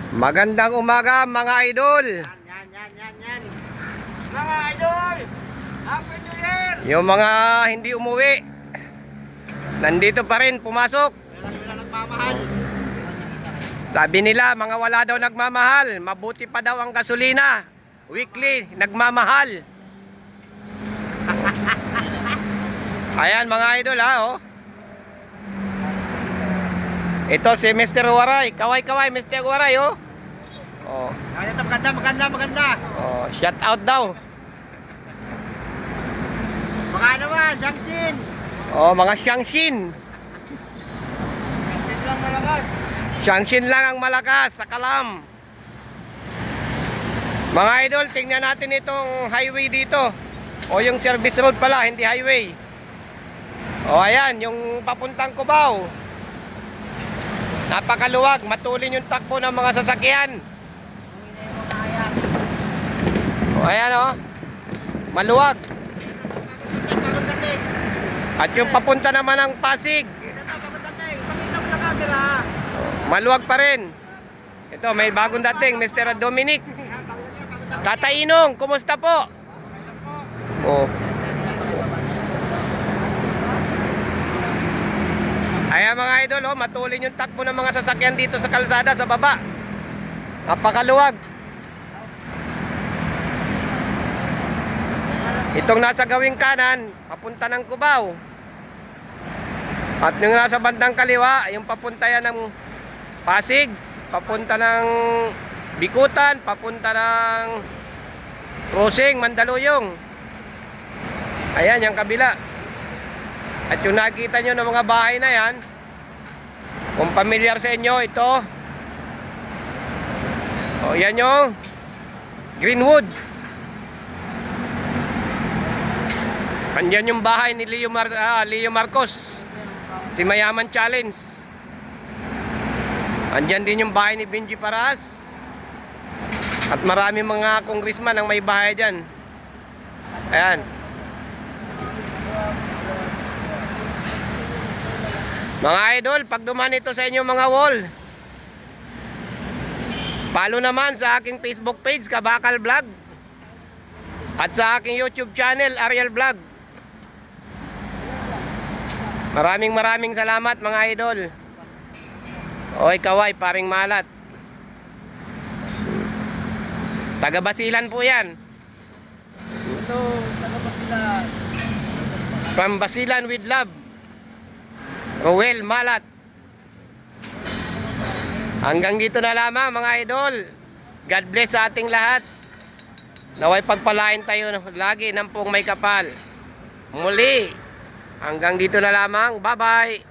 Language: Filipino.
Magandang umaga mga idol. Yan. Mga idol, Happy New Year! Yung mga hindi umuwi, nandito pa rin, pumasok. Wala nagmamahal. Sabi nila, mga wala daw nagmamahal. Mabuti pa daw ang gasolina. Weekly, nagmamahal. Ayan mga idol ha, oh. Ito si Mr. Waray. Kaway, Mr. Waray, oh. Oh. Ay, ito maganda. Oh, shout out daw. Mga naman, Jangsin. Oh, mga Shangshin. Jangsin lang malakas. Shangshin lang ang malakas sa Kalam. Mga idol, tingnan natin itong highway dito. O yung service road pala, hindi highway. O ayan, yung papuntang Cubao. Napakaluwag, matulin yung takbo ng mga sasakyan. O ayan o, maluwag. At yung papunta naman ng Pasig, maluwag pa rin. Ito, may bagong dating, Mr. Dominic. Tatay Inong, kumusta po? Oh. Ayan mga idol, oh, matulin yung takbo ng mga sasakyan dito sa kalsada, sa baba. Napakaluwag. Itong nasa gawing kanan, papunta ng Cubao. At yung nasa bandang kaliwa, yung papunta yan ng Pasig, papunta ng Bikutan, papunta ng Crossing, Mandaluyong. Ayan, yung kabila. At yung nakita nyo ng mga bahay na yan, kung familiar sa inyo, ito. O, yan yung Greenwood. Andyan yung bahay ni Leo Marcos, si Mayaman Challenge. Andyan din yung bahay ni Benji Paras. At marami mga congressman ang may bahay dyan. Ayan. Mga idol, pag dumaan ito sa inyo mga wall, follow naman sa aking Facebook page, Kabakal Vlog. At sa aking YouTube channel, Ariel Vlog. Maraming salamat mga idol. Oy kaway, paring malat. Taga Basilan po yan. Ito, taga Basilan. From Basilan with love, Rowel Malat. Hanggang dito na lamang mga idol. God bless sa ating lahat. Naway pagpalain tayo lagi ng pong may kapal. Muli, hanggang dito na lamang. Bye bye.